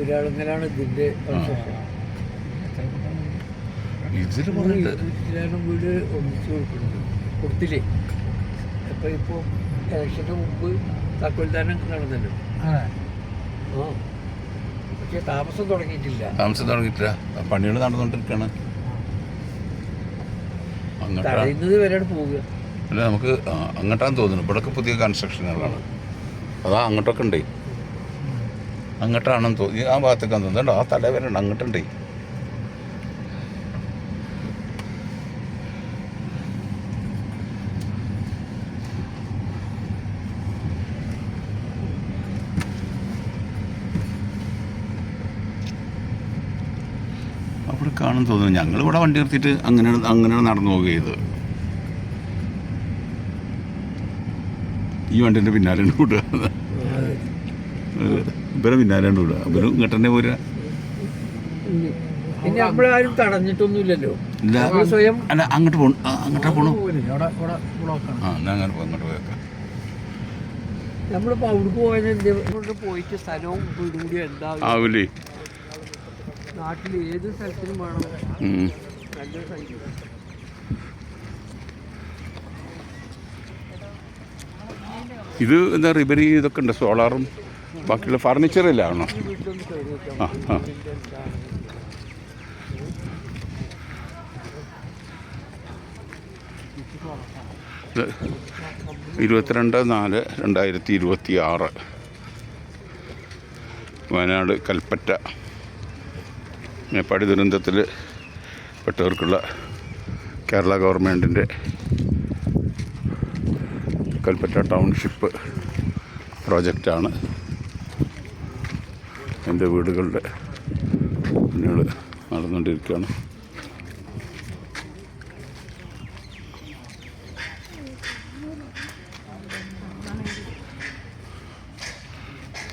നീരാളുങ്കലാണ് ഇതിൻ്റെ കൺസ്ട്രക്ഷൻ. വീട് ഒന്നിച്ച് കൊടുത്തില്ലേ. അപ്പം ഇപ്പോൾ ഇലക്ഷൻ്റെ മുമ്പ് താക്കോൽദാനം നടന്നല്ലോ. പക്ഷേ താമസം തുടങ്ങിയിട്ടില്ല. പണികൾ നടന്നുകൊണ്ടിരിക്കുകയാണ്. തടയുന്നത് വരെയാണ് പോവുക. അല്ല, നമുക്ക് അങ്ങോട്ടാന്ന് തോന്നുന്നു. ഇവിടെയൊക്കെ പുതിയ കൺസ്ട്രക്ഷനുകളാണ്. അതാ അങ്ങോട്ടൊക്കെ ഉണ്ടേ. അങ്ങോട്ടാണെന്ന് തോന്നി. ആ ഭാഗത്തേക്കാന്ന് തോന്നുന്നുണ്ടോ? ആ തല വരെ ഉണ്ട്. അങ്ങോട്ടുണ്ടേ. അവിടെ കാണും തോന്നുന്നു. ഞങ്ങളിവിടെ വണ്ടി നിർത്തിയിട്ട് അങ്ങനെയാണ് നടന്നു പോവുക ചെയ്തത്. ഈ വണ്ടിൻ്റെ പിന്നാലെ വിടുക. ഇവരെ പിന്നാലെ വിടുക. ഇവരും ഇങ്ങോട്ട് തന്നെ പോരുക. പിന്നെ നമ്മളാരും തടഞ്ഞിട്ടൊന്നുമില്ലല്ലോ. സ്വയം അല്ല, അങ്ങോട്ട് പോകണം. അങ്ങോട്ടാ പോകണം. എന്നാ അങ്ങനെ അങ്ങോട്ട് പോയേക്കാം. നമ്മളിപ്പോൾ അവിടേക്ക് പോയത് പോയിട്ട് സ്ഥലവും വീടും കൂടി എന്താവും ആവില്ലേ? നാട്ടിൽ ഏത് സ്ഥലത്തിനും വേണം നല്ലൊരു സംഖ്യ. ഇത് എന്താ റിബറി ഇതൊക്കെ ഉണ്ട്. സോളാറും ബാക്കിയുള്ള ഫർണിച്ചറില്ല ആണോ? ആ ആ 22/4/2026 വയനാട് കൽപ്പറ്റ മേപ്പാടി ദുരന്തത്തിൽ പെട്ടവർക്കുള്ള കേരള ഗവൺമെൻറ്റിൻ്റെ കൽപ്പറ്റ ടൗൺഷിപ്പ് പ്രോജക്റ്റാണ്. എൻ്റെ വീടുകളുടെ പണികൾ നടന്നുകൊണ്ടിരിക്കുകയാണ്.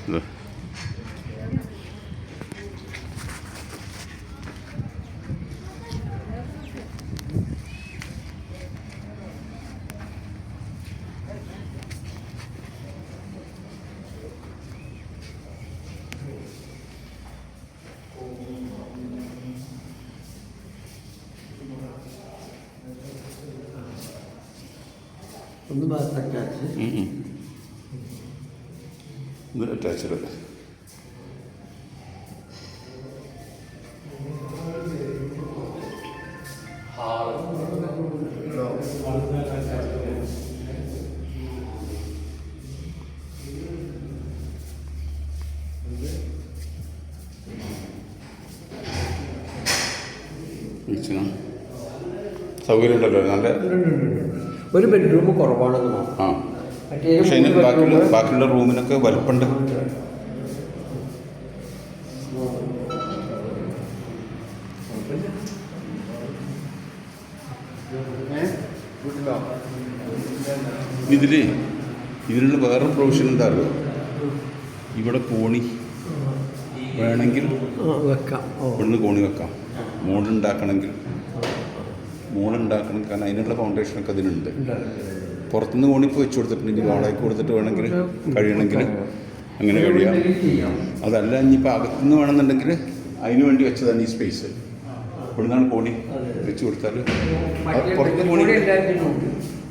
ഇത് ഒന്ന് അറ്റാച്ച് അറ്റാച്ച്ഡ്. സൗകര്യം ഉണ്ടല്ലോ. നല്ല ഒരു ബെഡ്റൂം കുറവാണെന്ന് മാത്രം. ആ, പക്ഷേ അതിന് ബാക്കിയുള്ള റൂമിനൊക്കെ വലുപ്പമുണ്ട്. ഇതിനുള്ള വേറെ പ്രൊവിഷൻ എന്താ അറിയോ? ഇവിടെ കോണി വേണമെങ്കിൽ വെക്കാം. ഇവിടുന്ന് കോണി വെക്കാം. മോളുണ്ടാക്കണമെങ്കിൽ കാരണം അതിനുള്ള ഫൗണ്ടേഷനൊക്കെ അതിനുണ്ട്. പുറത്തുനിന്ന് കോണിപ്പോൾ വെച്ച് കൊടുത്തിട്ടുണ്ട്. ഇനി വാടകയ്ക്ക് കൊടുത്തിട്ട് വേണമെങ്കിൽ കഴിയണമെങ്കിൽ അങ്ങനെ കഴിയാം. അതല്ല, ഇനിയിപ്പോൾ അകത്തുനിന്ന് വേണമെന്നുണ്ടെങ്കിൽ അതിന് വേണ്ടി വെച്ചതാണ് ഈ സ്പേസ്. ഇവിടുന്നാണ് കോണി വെച്ച് കൊടുത്താൽ പുറത്ത് കോണി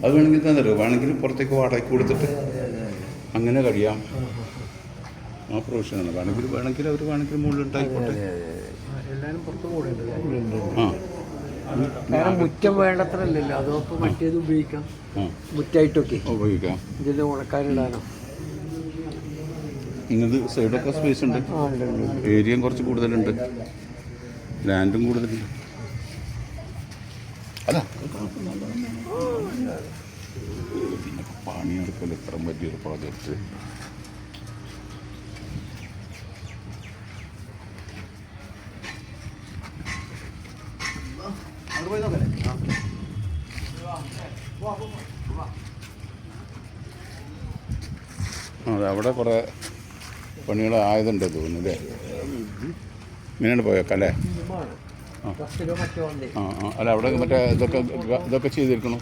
അത് വേണമെങ്കിൽ എന്താ തരുമോ? വേണമെങ്കിൽ പുറത്തേക്ക് വാടകയ്ക്ക് കൊടുത്തിട്ട് അങ്ങനെ കഴിയാം. ആ പ്രൊവിഷനാണ്. വേണമെങ്കിൽ അവർ മുകളിലിട്ടായിക്കോട്ടെ. ആ, മുറ്റം വേണ്ടത്രല്ലോ. അതൊക്കെ മറ്റേത് ഉപയോഗിക്കാം. മുറ്റായിട്ടൊക്കെ ഉപയോഗിക്കാം. ഇതിൽ ഉണക്കാനിടാനോ. ഇങ്ങനത്തെ സൈഡൊക്കെ സ്പേസ് ഉണ്ട്. ഏരിയയും കുറച്ച് കൂടുതലുണ്ട്. ലാൻഡും കൂടുതലുണ്ട്. അതാ പിന്നെ പണിയെടുക്കൽ ഇത്ര വലിയൊരു പ്രോജക്റ്റ്. അതെ, അവിടെ കുറേ പണികൾ ആയതുണ്ട് തോന്നുന്നു അല്ലേ? ഇങ്ങനെയാണ് പോയേക്കല്ലേ? ആ ആ അല്ല, അവിടെ മറ്റേ ഇതൊക്കെ ചെയ്തിരിക്കണം.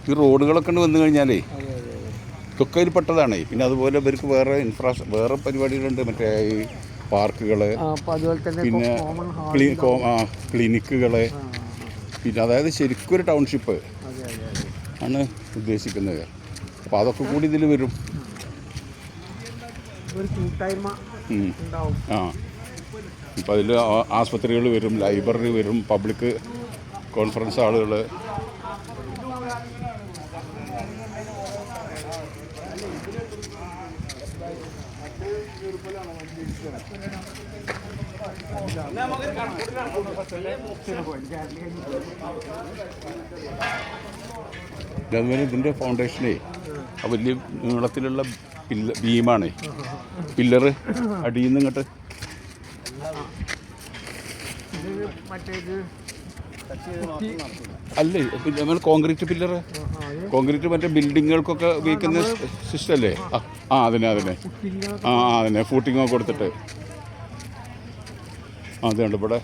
ഈ റോഡുകളൊക്കെ ഉണ്ട് വന്നു കഴിഞ്ഞാലേ അതെ അതെ അതെ. ഇതൊക്കെ അതിൽ പെട്ടതാണേ. പിന്നെ അതുപോലെ ഇവർക്ക് വേറെ പരിപാടികളുണ്ട്, മറ്റേ ഈ പാർക്കുകൾ, അപ്പോൾ അതുപോലെ തന്നെ പിന്നെ കോമൺ ഹാൾ, ക്ലിനിക്കുകൾ, പിന്നെ അതായത് ശരിക്കും ഒരു ടൗൺഷിപ്പ് അതെ അതെ അതെ. ആണ് ഉദ്ദേശിക്കുന്നത്. അപ്പോൾ അതൊക്കെ കൂടി ഇതിൽ വരും. ഒരു കൂട്ടായ്മ ഉണ്ടാവും. ആ ഇപ്പം അതിൽ ആസ്പത്രികൾ വരും, ലൈബ്രറി വരും, പബ്ലിക് കോൺഫറൻസ് ഹാളുകൾ. അതുപോലെ ഇതിൻ്റെ ഫൗണ്ടേഷനേ ആ വലിയ നീളത്തിലുള്ള ബീമാണേ, പില്ലറ് അടിയിൽ നിന്ന് ഇങ്ങോട്ട്. അല്ലേ പിന്നെ നമ്മൾ കോൺക്രീറ്റ് പില്ലറ്, കോൺക്രീറ്റ് മറ്റേ ബിൽഡിങ്ങുകൾക്കൊക്കെ ഉപയോഗിക്കുന്ന സിസ്റ്റം അല്ലേ? അതിനെ അതിനെ ഫൂട്ടിങ്ങൊക്കെ കൊടുത്തിട്ട് അതുണ്ട് ഇവിടെ.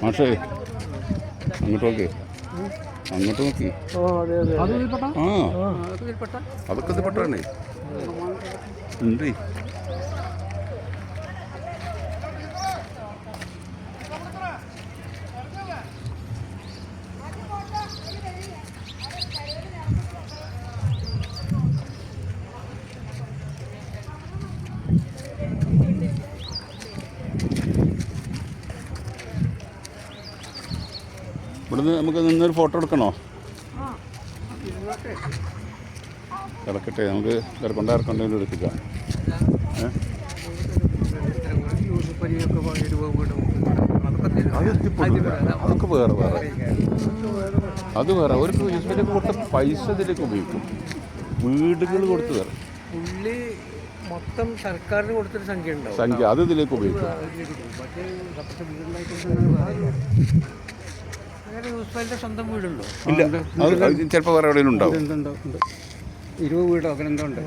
മാഷേ അങ്ങോട്ട് നോക്കി, അങ്ങോട്ട് നോക്കി. അതൊക്കെ ഇത് പെട്ടാണേ ഉണ്ട്. ഇവിടുന്ന് നമുക്ക് നിന്നൊരു ഫോട്ടോ എടുക്കണോ? കിടക്കട്ടെ, നമുക്ക് ഇറക്കൊണ്ടെങ്കിലും എടുപ്പിക്കാം. അതൊക്കെ വേറെ അത് വേറെ ഒരു യൂസ്ഫിലേക്ക് കൊടുത്ത പൈസ ഇതിലേക്ക് ഉപയോഗിക്കും, വീടുകൾ കൊടുത്ത് വേറെ മൊത്തം സർക്കാരിന് കൊടുത്തൊരു സംഖ്യ അത് ഇതിലേക്ക് ഉപയോഗിക്കും. സ്വന്തം വീടുണ്ടോ? ഇല്ല, അത് ചിലപ്പോൾ വേറെ എവിടെയെങ്കിലും ഉണ്ടാവും. 20 വീടോ അങ്ങനെ എന്തോ ഉണ്ട്.